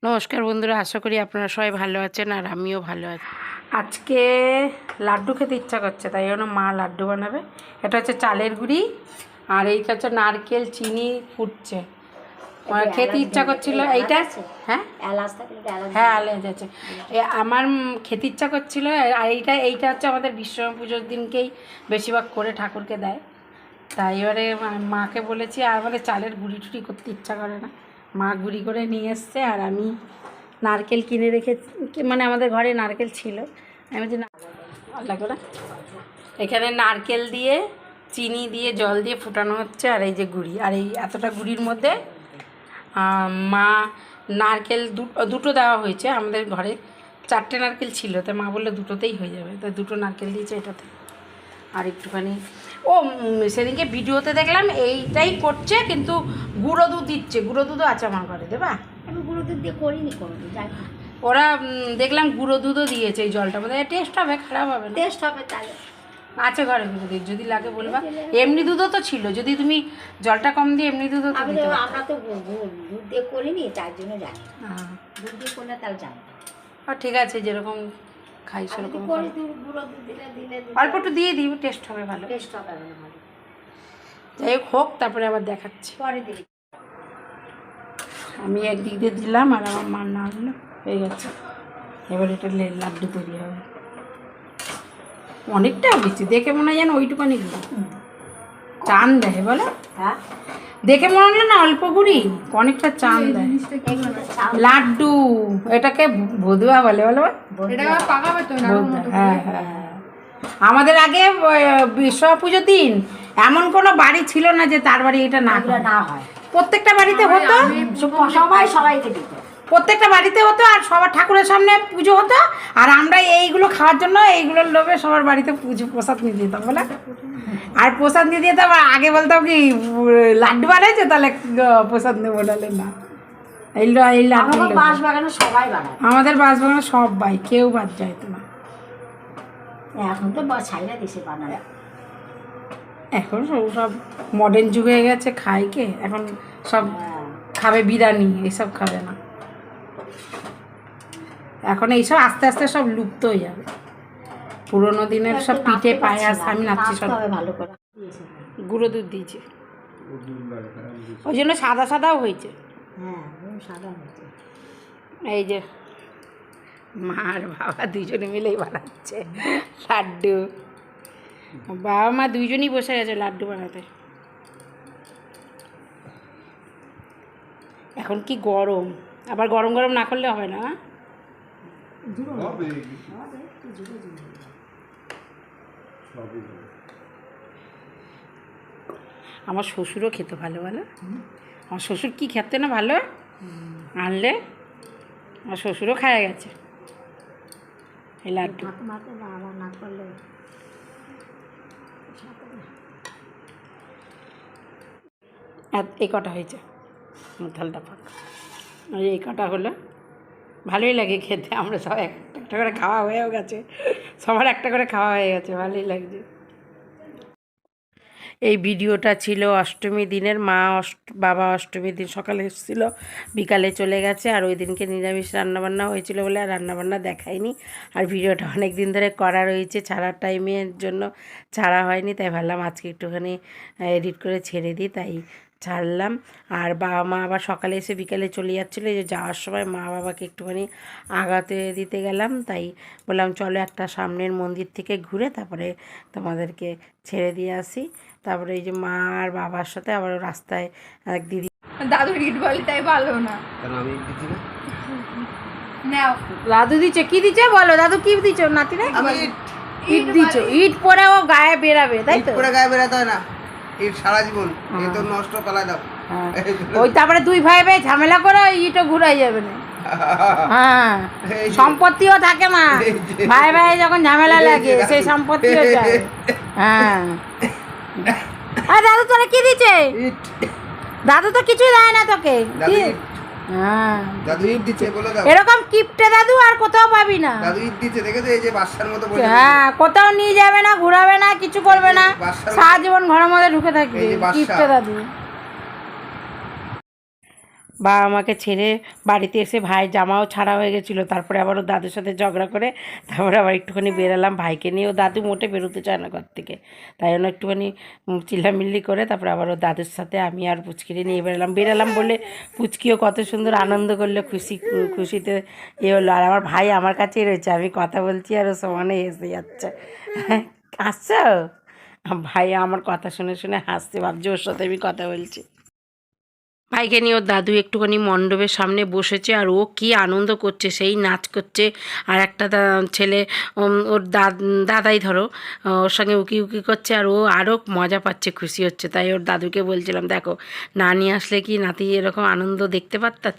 নমস্কার বন্ধুরা, আশা করি আপনারা সবাই ভালো আছেন আর আমিও ভালো আছি। আজকে লাড্ডু খেতে ইচ্ছা করছে, তাই জন্য মা লাড্ডু বানাবে। এটা হচ্ছে চালের গুঁড়ি আর এইটা হচ্ছে নারকেল চিনি ফুটছে। খেতে ইচ্ছা করছিল এইটা। হ্যাঁ হ্যাঁ, এলাচ আছে। আমার খেতে ইচ্ছা করছিল। আর এইটা হচ্ছে আমাদের বিশ্বকর্মা পুজোর দিনকেই বেশিরভাগ করে ঠাকুরকে দেয়। তাই এবারে মাকে বলেছি, আর আমাদের চালের গুঁড়ি টুড়ি করতে ইচ্ছা করে না। মা গুঁড়ি করে নিয়ে এসছে আর আমি নারকেল কিনে রেখে, মানে আমাদের ঘরে নারকেল ছিল, আমি বলছি না আলাদা করে। এখানে নারকেল দিয়ে চিনি দিয়ে জল দিয়ে ফুটানো হচ্ছে, আর এই যে গুঁড়ি, আর এই এতটা গুঁড়ির মধ্যে মা নারকেল দুটো দেওয়া হয়েছে। আমাদের ঘরে 4টে নারকেল ছিল, তো মা বললো দুটোতেই হয়ে যাবে, তো 2টো নারকেল দিয়েছে এটাতে। আর একটুখানি সেদিনকে ভিডিওতে দেখলাম এইটাই করছে, কিন্তু গুঁড়ো দুধ দিচ্ছে। গুঁড়ো দুধও আছে আমার ঘরে, দেবা? আমি গুঁড়ো দুধ দিয়ে করিনি কোনোদিন, যাই না। ওরা দেখলাম গুঁড়ো দুধও দিয়েছে এই জলটা, বোধহয় টেস্ট হবে, খারাপ হবে না। টেস্ট হবে তাহলে। আছে ঘরে গুঁড়ো দুধ, যদি লাগে বলবা। এমনি দুধও তো ছিল, যদি তুমি জলটা কম দিয়ে এমনি দুধও তো দিতে পারো। আমরা তো দুধ দিয়ে করিনি, তার জন্য জানি। দুধ দিয়ে করলে তাহলে জানি। ঠিক আছে, যেরকম খাই সেরকম গুঁড়ো দুধ দিলে অল্প একটু দিয়ে দিই, টেস্ট হবে ভালো। টেস্ট হবে ভালো। যাই হোক, তারপরে আবার দেখাচ্ছি। পরে দিবি। আমি একদিক দিয়ে দিলাম আর আমার মা না হলো, হয়ে গেছে। এবার এটা লাড্ডু তৈরি হবে। অনেকটা বেশি দেখে মনে হয় যেন ওইটুকানি চান দেয়, বলো? হ্যাঁ, দেখে দেখে মনে হলো না অল্প গুঁড়ি, অনেকটা চান দেয় লাড্ডু। এটাকে ভদুয়া বলে, বলো? হ্যাঁ হ্যাঁ। আমাদের আগে বিশ্বকর্মা পুজোর দিন এমন কোনো বাড়ি ছিল না যে তার বাড়ি এটা না হয়। প্রত্যেকটা বাড়িতে হতো, সবাইকে দিত। প্রত্যেকটা বাড়িতে হতো, আর সবার ঠাকুরের সামনে পুজো হতো। আর আমরা এইগুলো খাওয়ার জন্য, এইগুলোর লোভে সবার বাড়িতে পুজো প্রসাদ নিয়ে দিতাম, বলে? আর প্রসাদ নিয়ে দিতাম, আর আগে বলতাম কি লাড্ডু বানাইছে, তাহলে প্রসাদ নেবো, নাহলে না। এই লাড্ডু বাঁশবাগানে সবাই বানায়। আমাদের বাঁশবাগানে সবাই, কেউ বাদ যাইতো না। এখন তো ছাইরা দিছে বানায়। এখন সব মডার্ন যুগ হয়ে গেছে, খায় কে এখন? সব খাবে বিরিয়ানি, এইসব খাবে না এখন। এইসব আস্তে আস্তে সব লুপ্ত হয়ে যাবে। পুরোনো দিনের সব পিঠে পায়াস, আমি নাচছি সব। ভালো করে গুঁড়ো দুধ দিয়েছি, ওই জন্য সাদা সাদাও হয়েছে। হ্যাঁ, সাদা হয়েছে। এই যে মা আর বাবা দুজনে মিলেই বানাচ্ছে লাড্ডু। বাবা মা দুইজনই বসে গেছে লাড্ডু বানাতে। এখন কি গরম, আবার গরম গরম না করলে হবে না। আমার শ্বশুরও খেতে ভালো, ভালো। আমার শ্বশুর কি খেতে না ভালো, আনলে আমার শ্বশুরও খাওয়া গেছে এই লাড্ডু। না করলে এই কটা হয়েছে, থালটা ফাঁকা। এই কটা হলো, ভালোই লাগে খেতে। আমরা সব একটা করে খাওয়া হয়েও গেছে, সবার একটা করে খাওয়া হয়ে গেছে, ভালোই লাগছে। এই ভিডিওটা ছিল অষ্টমী দিনের। বাবা অষ্টমীর দিন সকালে এসেছিল, বিকালে চলে গেছে। আর ওই দিনকে নিরামিষ রান্নাবান্না হয়েছিল বলে আর রান্নাবান্না দেখায়নি। আর ভিডিওটা অনেক দিন ধরে করা রয়েছে, ছাড়ার টাইমের জন্য ছাড়া হয়নি, তাই ভাবলাম আজকে একটুখানি এডিট করে ছেড়ে দিই, তাই ছাড়লাম। আর বাবা মা আবার সকালে এসে বিকালে চলে যাচ্ছিলো, এই যে যাওয়ার সময় মা বাবাকে একটুখানি আগাতে দিতে গেলাম, তাই বললাম চলো একটা সামনের মন্দির থেকে ঘুরে তারপরে তোমাদেরকে ছেড়ে দিয়ে আসি। তারপরে এই যে মা আর বাবার সাথে আবার রাস্তায় এক দিদি, দাদু ইট বলে তাই ভালো না। দাদু দিচ্ছে কি দিচ্ছে বলো, দাদু কি দিচ্ছ নাতি না? ইট দিচ্ছ, ইট পরে ও গায়ে বেরাবে, তাই তো? গায়ে বেরাতে হয় না, ইট সারা জীবন তো নষ্ট পালায় দাও। ওই তারপরে দুই ভাই ভাই ঝামেলা করে ইটও ঘুরাই যাবে না। হ্যাঁ, সম্পত্তিও থাকে না, ভাই ভাই যখন ঝামেলা লাগে সেই সম্পত্তিও যায়। হ্যাঁ, আর দাদু তোরা কি দিচ্ছে? দাদু তো কিছুই দেয় না তোকে। হ্যাঁ, দাদু ইট দিচ্ছে বলে দাও। এরকম কিপটে দাদু আর কোথাও পাবি না। দাদু ইট দিচ্ছে, দেখেছো এই যে বাচ্চার মতো বসে। হ্যাঁ, কোথাও নিয়ে যাবে না, ঘুরাবে না, কিছু করবে না, সারা জীবন ঘরের মধ্যে ঢুকে থাকবে কিপটে দাদু। বাবা মাকে ছেড়ে বাড়িতে এসে ভাই জামাও ছাড়া হয়ে গেছিলো, তারপরে আবার ওর দাদুর সাথে ঝগড়া করে তারপরে আবার একটুখানি বেরালাম ভাইকে নিয়ে। ও দাদু মোটে বেরোতে চায় না ঘর থেকে, তাই জন্য একটুখানি চিল্লামিল্লি করে তারপরে আবার ওর দাদুর সাথে আমি আর পুচকিরে নিয়ে বেরালাম বলে পুচকিও কত সুন্দর আনন্দ করলো, খুশিতে হলো। আর আমার ভাই আমার কাছেই রয়েছে, আমি কথা বলছি আর ও সমানে এসে যাচ্ছে। হাসছো? ভাই আমার কথা শুনে শুনে হাসছে, ভাবছি ওর সাথে আমি কথা বলছি। ভাইকে নিয়ে ওর দাদু একটুখানি মণ্ডপের সামনে বসেছে আর ও কি আনন্দ করছে, সেই নাচ করছে। আর একটা ছেলে ওর দাদাই ধরো ওর সঙ্গে উকি উকি করছে, আর ও আরও মজা পাচ্ছে, খুশি হচ্ছে। তাই ওর দাদুকে বলছিলাম, দেখো না নিয়ে আসলে কি নাতি এরকম আনন্দ দেখতে পারতা।